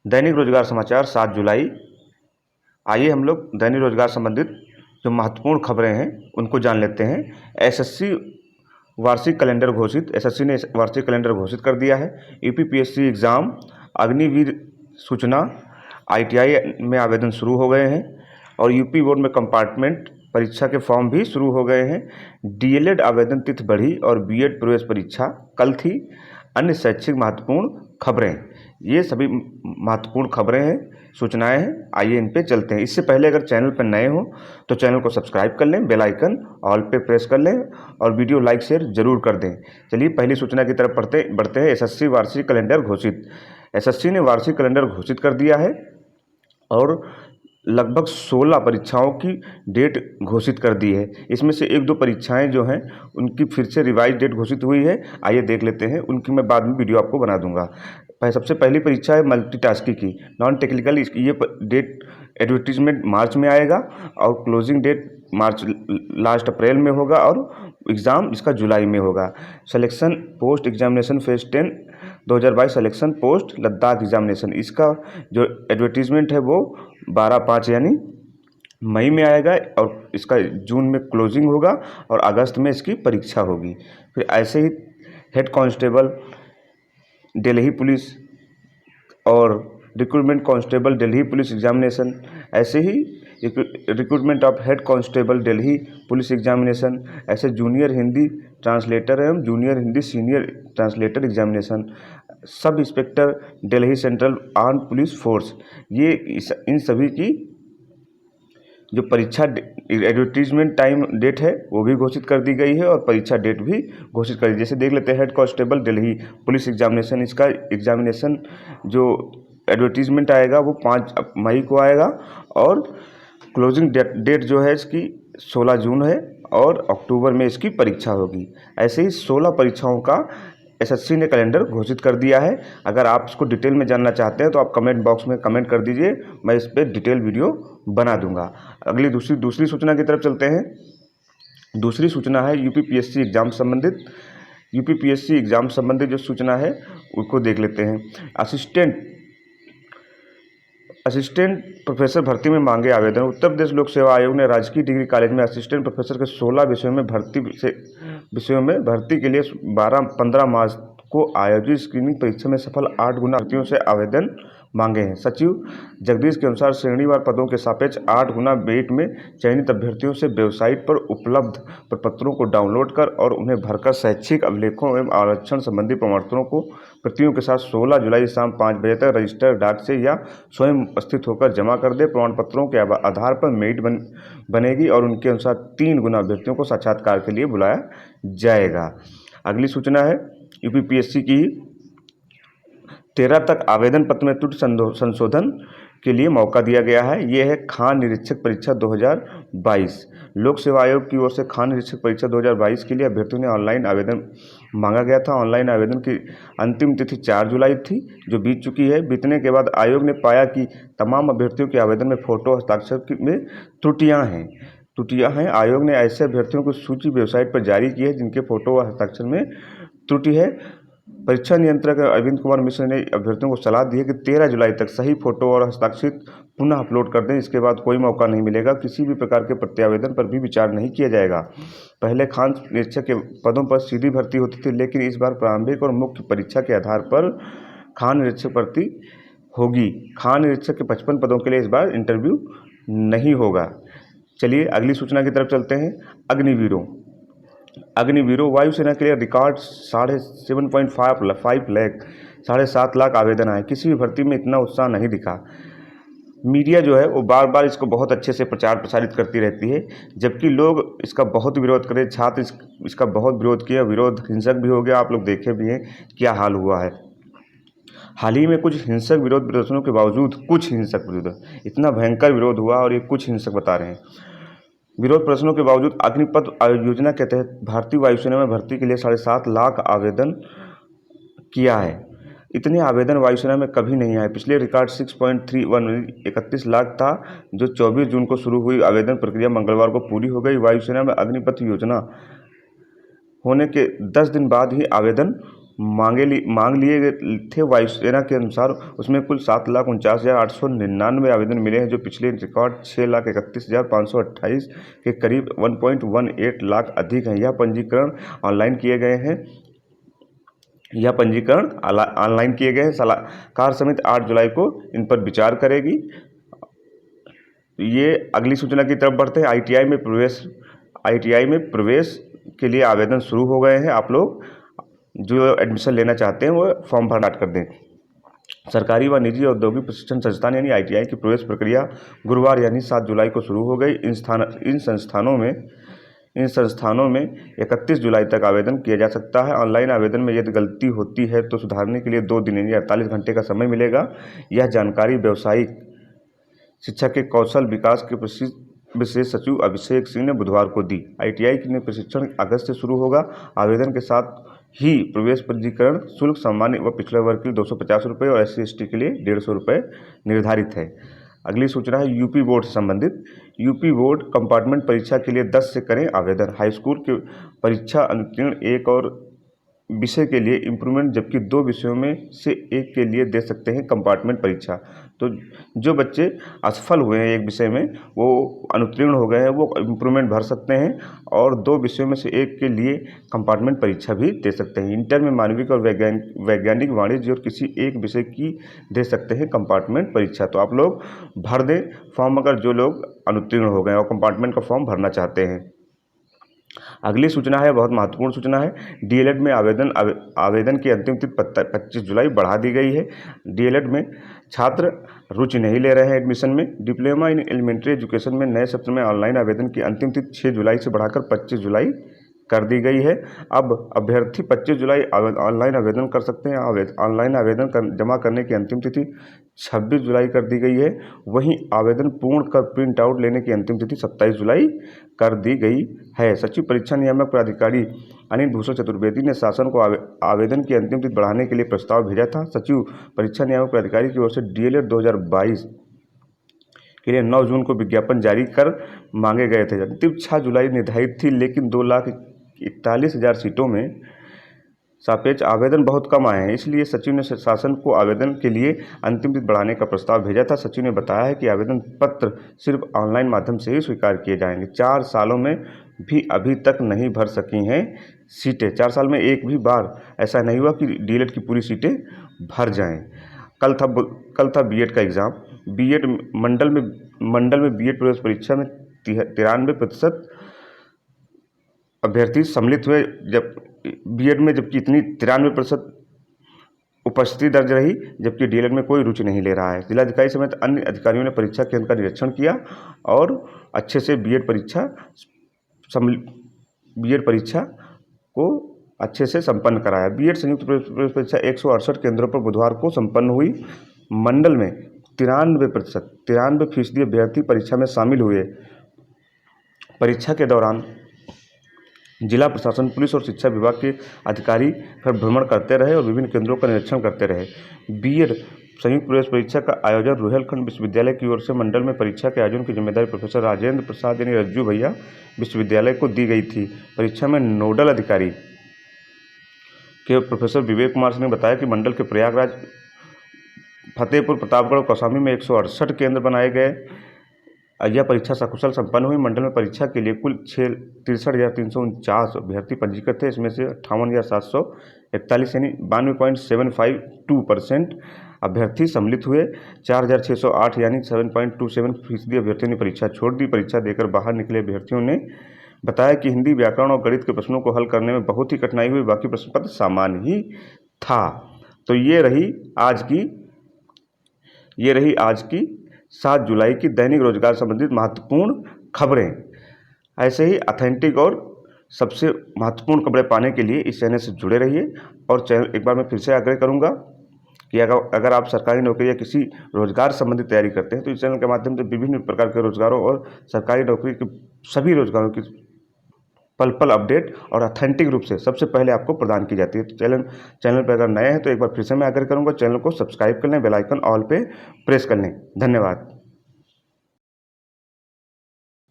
दैनिक रोजगार समाचार 7 जुलाई। आइए हम लोग दैनिक रोजगार संबंधित जो महत्वपूर्ण खबरें हैं उनको जान लेते हैं। एसएससी वार्षिक कैलेंडर घोषित, एसएससी ने वार्षिक कैलेंडर घोषित कर दिया है। यूपीपीएससी एग्ज़ाम, अग्निवीर सूचना, आईटीआई में आवेदन शुरू हो गए हैं और यूपी बोर्ड में कंपार्टमेंट परीक्षा के फॉर्म भी शुरू हो गए हैं। डीएलएड आवेदन तिथि बढ़ी और बीएड प्रवेश परीक्षा कल थी। अन्य शैक्षिक महत्वपूर्ण खबरें, ये सभी महत्वपूर्ण खबरें हैं, सूचनाएं हैं। आइए इन पे चलते हैं। इससे पहले अगर चैनल पर नए हो तो चैनल को सब्सक्राइब कर लें, बेल आइकन ऑल पे प्रेस कर लें और वीडियो लाइक शेयर जरूर कर दें। चलिए पहली सूचना की तरफ बढ़ते हैं। एसएससी वार्षिक कैलेंडर घोषित। एसएससी ने वार्षिक कैलेंडर घोषित कर दिया है और लगभग 16 परीक्षाओं की डेट घोषित कर दी है। इसमें से एक दो परीक्षाएं जो हैं उनकी फिर से रिवाइज डेट घोषित हुई है। आइए देख लेते हैं, उनकी मैं बाद में वीडियो आपको बना दूंगा। सबसे पहली परीक्षा है मल्टीटास्किंग की, नॉन टेक्निकल। ये डेट एडवर्टीजमेंट मार्च में आएगा और closing date March last April में होगा और एग्ज़ाम इसका जुलाई में होगा। Selection post examination phase 10 2022 selection post Ladakh examination, इसका जो एडवर्टीजमेंट है वो 12/5 यानी मई में आएगा और इसका जून में क्लोजिंग होगा और अगस्त में इसकी परीक्षा होगी। फिर ऐसे ही हेड कांस्टेबल दिल्ली पुलिस और recruitment constable Delhi police examination, ऐसे ही recruitment of head constable Delhi police examination, ऐसे जूनियर हिंदी ट्रांसलेटर एवं junior Hindi senior translator examination, sub inspector Delhi central arm police force, ये इन सभी की जो परीक्षा एडवर्टीजमेंट टाइम डेट है वो भी घोषित कर दी गई है और परीक्षा डेट भी घोषित कर दी। जैसे देख लेते हैं head constable Delhi police examination, इसका एग्जामिनेशन जो एडवर्टीजमेंट आएगा वो 5 मई को आएगा और क्लोजिंग डेट जो है इसकी 16 जून है और अक्टूबर में इसकी परीक्षा होगी। ऐसे ही 16 परीक्षाओं का एसएससी ने कैलेंडर घोषित कर दिया है। अगर आप इसको डिटेल में जानना चाहते हैं तो आप कमेंट बॉक्स में कमेंट कर दीजिए, मैं इस पर डिटेल वीडियो बना दूंगा। अगली दूसरी सूचना की तरफ चलते हैं। दूसरी सूचना है यूपीपीएससी एग्ज़ाम संबंधित। यूपीपीएससी एग्ज़ाम संबंधित जो सूचना है उसको देख लेते हैं। असिस्टेंट प्रोफेसर भर्ती में मांगे आवेदन। उत्तर प्रदेश लोक सेवा आयोग ने राजकीय डिग्री कॉलेज में असिस्टेंट प्रोफेसर के 16 विषयों में भर्ती के लिए 15 मार्च को आयोजित स्क्रीनिंग परीक्षा में सफल 8 गुना अभ्यर्थियों से आवेदन मांगे हैं। सचिव जगदीश के अनुसार श्रेणीवार पदों के सापेक्ष 8 गुना वेट में चयनित अभ्यर्थियों से वेबसाइट पर उपलब्ध प्रपत्रों को डाउनलोड कर और उन्हें भरकर शैक्षिक अभिलेखों एवं आरक्षण संबंधी प्रमाणपत्रों को प्रतियों के साथ 16 जुलाई शाम 5 बजे तक रजिस्टर डाक से या स्वयं उपस्थित होकर जमा कर दे। प्रमाणपत्रों के आधार पर मेरिट बनेगी और उनके अनुसार 3 गुना अभ्यर्थियों को साक्षात्कार के लिए बुलाया जाएगा। अगली सूचना है यूपीपीएससी की 13 तक आवेदन पत्र में त्रुटि संशोधन के लिए मौका दिया गया है। ये है खान निरीक्षक परीक्षा 2022। लोक सेवा आयोग की ओर से खान निरीक्षक परीक्षा 2022 के लिए अभ्यर्थियों ने ऑनलाइन आवेदन मांगा गया था। ऑनलाइन आवेदन की अंतिम तिथि 4 जुलाई थी जो बीत चुकी है। बीतने के बाद आयोग ने पाया कि तमाम अभ्यर्थियों के आवेदन में फोटो हस्ताक्षर में त्रुटियाँ हैं। आयोग ने ऐसे अभ्यर्थियों की सूची वेबसाइट पर जारी की है जिनके फोटो व हस्ताक्षर में त्रुटि है। परीक्षा नियंत्रक अरविंद कुमार मिश्र ने अभ्यर्थियों को सलाह दी है कि 13 जुलाई तक सही फोटो और हस्ताक्षरित पुनः अपलोड कर दें। इसके बाद कोई मौका नहीं मिलेगा। किसी भी प्रकार के प्रत्यावेदन पर भी विचार नहीं किया जाएगा। पहले खान निरीक्षक के पदों पर सीधी भर्ती होती थी, लेकिन इस बार प्रारंभिक और मुख्य परीक्षा के आधार पर खान निरीक्षक भर्ती होगी। खान निरीक्षक के 55 पदों के लिए इस बार इंटरव्यू नहीं होगा। चलिए अगली सूचना की तरफ चलते हैं। अग्निवीरों वायुसेना के लिए रिकॉर्ड 7.5 लाख आवेदन आए। किसी भी भर्ती में इतना उत्साह नहीं दिखा। मीडिया जो है वो बार बार इसको बहुत अच्छे से प्रचार प्रसारित करती रहती है, जबकि लोग इसका बहुत विरोध करें। छात्र इसका बहुत विरोध किया, विरोध हिंसक भी हो गया। आप लोग देखे भी हैं क्या हाल हुआ है। हाल ही में कुछ हिंसक विरोध प्रदर्शनों के बावजूद इतना भयंकर विरोध हुआ और ये कुछ हिंसक बता रहे हैं। विरोध प्रदर्शनों के बावजूद अग्निपथ योजना के तहत भारतीय वायुसेना में भर्ती के लिए 7.5 लाख आवेदन किया है। इतने आवेदन वायुसेना में कभी नहीं आए। पिछले रिकॉर्ड 31 लाख था जो 24 जून को शुरू हुई आवेदन प्रक्रिया मंगलवार को पूरी हो गई। वायुसेना में अग्निपथ योजना होने के 10 दिन बाद ही आवेदन मांग लिए गए थे वायुसेना के अनुसार, उसमें कुल 7,49,899 आवेदन मिले हैं, जो पिछले रिकॉर्ड 6,31,528 के करीब 1.18 लाख अधिक हैं। यह पंजीकरण ऑनलाइन किए गए हैं। सलाहकार समिति 8 जुलाई को इन पर विचार करेगी। ये अगली सूचना की तरफ बढ़ते हैं। ITI में प्रवेश के लिए आवेदन शुरू हो गए हैं। आप लोग जो एडमिशन लेना चाहते हैं वो फॉर्म भरना स्टार्ट कर दें। सरकारी व निजी औद्योगिक प्रशिक्षण संस्थान यानी ITI की प्रवेश प्रक्रिया गुरुवार यानी 7 जुलाई को शुरू हो गई। इन संस्थानों में 31 जुलाई तक आवेदन किया जा सकता है। ऑनलाइन आवेदन में यदि गलती होती है तो सुधारने के लिए 2 दिन यानी 48 घंटे का समय मिलेगा। यह जानकारी व्यावसायिक शिक्षा के कौशल विकास के विशेष सचिव अभिषेक सिंह ने बुधवार को दी। ITI में प्रशिक्षण अगस्त से शुरू होगा। आवेदन के साथ ही प्रवेश पंजीकरण शुल्क सामान्य व पिछड़े वर्ग के लिए 250 रुपये और SC/ST के लिए 150 रुपये निर्धारित है। अगली सूचना है यूपी बोर्ड से संबंधित। यूपी बोर्ड कंपार्टमेंट परीक्षा के लिए 10 से करें आवेदन। हाई स्कूल की परीक्षा अनुत्तीर्ण एक और विषय के लिए इम्प्रूवमेंट, जबकि 2 विषयों में से एक के लिए दे सकते हैं कंपार्टमेंट परीक्षा। तो जो बच्चे असफल हुए हैं एक विषय में, वो अनुत्तीर्ण हो गए हैं, वो इम्प्रूवमेंट भर सकते हैं और 2 विषयों में से एक के लिए कंपार्टमेंट परीक्षा भी दे सकते हैं। इंटर में मानविक और वैज्ञानिक, वाणिज्य और किसी एक विषय की दे सकते हैं कंपार्टमेंट परीक्षा। तो आप लोग भर दें फॉर्म, अगर जो लोग अनुत्तीर्ण हो गए और कंपार्टमेंट का फॉर्म भरना चाहते हैं। अगली सूचना है, बहुत महत्वपूर्ण सूचना है। DLED में आवेदन की अंतिम तिथि 25 जुलाई बढ़ा दी गई है। DLED में छात्र रुचि नहीं ले रहे हैं एडमिशन में। डिप्लोमा इन एलिमेंट्री एजुकेशन में नए सत्र में ऑनलाइन आवेदन की अंतिम तिथि 6 जुलाई से बढ़ाकर 25 जुलाई कर दी गई है। अब अभ्यर्थी 25 जुलाई ऑनलाइन आवेदन कर सकते हैं। ऑनलाइन आवेदन जमा करने की अंतिम तिथि 26 जुलाई कर दी गई है। वहीं आवेदन पूर्ण कर प्रिंट आउट लेने की अंतिम तिथि 27 जुलाई कर दी गई है। सचिव परीक्षा नियामक प्राधिकारी अनिल भूषण चतुर्वेदी ने शासन को आवेदन की अंतिम तिथि बढ़ाने के लिए प्रस्ताव भेजा था। सचिव परीक्षा नियामक प्राधिकारी की ओर से DLED 2022 के लिए 9 जून को विज्ञापन जारी कर मांगे गए थे। अंतिम 6 जुलाई निर्धारित थी, लेकिन 2,41,000 सीटों में सापेक्ष आवेदन बहुत कम आए हैं। इसलिए सचिव ने शासन को आवेदन के लिए अंतिम तिथि बढ़ाने का प्रस्ताव भेजा था। सचिव ने बताया है कि आवेदन पत्र सिर्फ ऑनलाइन माध्यम से ही स्वीकार किए जाएंगे। 4 सालों में भी अभी तक नहीं भर सकी हैं सीटें। 4 साल में एक भी बार ऐसा नहीं हुआ कि DLED की पूरी सीटें भर जाएं। कल था BED का एग्ज़ाम। BED मंडल में BED प्रवेश परीक्षा में 93% अभ्यर्थी सम्मिलित हुए। जब BED में जबकि इतनी 93% उपस्थिति दर्ज रही, जबकि DLED में कोई रुचि नहीं ले रहा है। जिलाधिकारी समेत अन्य अधिकारियों ने परीक्षा केंद्र का निरीक्षण किया और अच्छे से BED परीक्षा को अच्छे से संपन्न कराया। BED संयुक्त प्रवेश परीक्षा 168 केंद्रों पर बुधवार को संपन्न हुई। मंडल में 93% अभ्यर्थी परीक्षा में शामिल हुए। परीक्षा के दौरान जिला प्रशासन, पुलिस और शिक्षा विभाग के अधिकारी घर भ्रमण करते रहे और विभिन्न केंद्रों का निरीक्षण करते रहे। BED संयुक्त प्रवेश परीक्षा का आयोजन रुहेलखंड विश्वविद्यालय की ओर से मंडल में परीक्षा के आयोजन की जिम्मेदारी प्रोफेसर राजेंद्र प्रसाद यानी रज्जू भैया विश्वविद्यालय को दी गई थी। परीक्षा में नोडल अधिकारी के प्रोफेसर विवेक कुमार सिंह ने बताया कि मंडल के प्रयागराज, फतेहपुर, प्रतापगढ़ और कौशाम्बी में 168 केंद्र बनाए गए। यह परीक्षा सकुशल संपन्न हुई। मंडल में परीक्षा के लिए कुल 63,349 अभ्यर्थी पंजीकृत थे। इसमें से 58,741 यानी 92.752% अभ्यर्थी सम्मिलित हुए। 4,608 यानी 7.27% अभ्यर्थियों ने परीक्षा छोड़ दी। परीक्षा देकर बाहर निकले अभ्यर्थियों ने बताया कि हिंदी, व्याकरण और गणित के प्रश्नों को हल करने में बहुत ही कठिनाई हुई, बाकी प्रश्न पत्र सामान्य ही था। तो ये रही आज की 7 जुलाई की दैनिक रोजगार संबंधित महत्वपूर्ण खबरें। ऐसे ही ऑथेंटिक और सबसे महत्वपूर्ण खबरें पाने के लिए इस चैनल से जुड़े रहिए। और चैनल एक बार मैं फिर से आग्रह करूंगा कि अगर आप सरकारी नौकरी या किसी रोजगार संबंधी तैयारी करते हैं तो इस चैनल के माध्यम से विभिन्न प्रकार के रोजगारों और सरकारी नौकरी के सभी रोजगारों की पल अपडेट और ऑथेंटिक रूप से सबसे पहले आपको प्रदान की जाती है। तो चैनल पर अगर नए हैं तो एक बार फिर से मैं आग्रह करूंगा, चैनल को सब्सक्राइब कर लें, बेल आइकन ऑल पे प्रेस कर लें। धन्यवाद।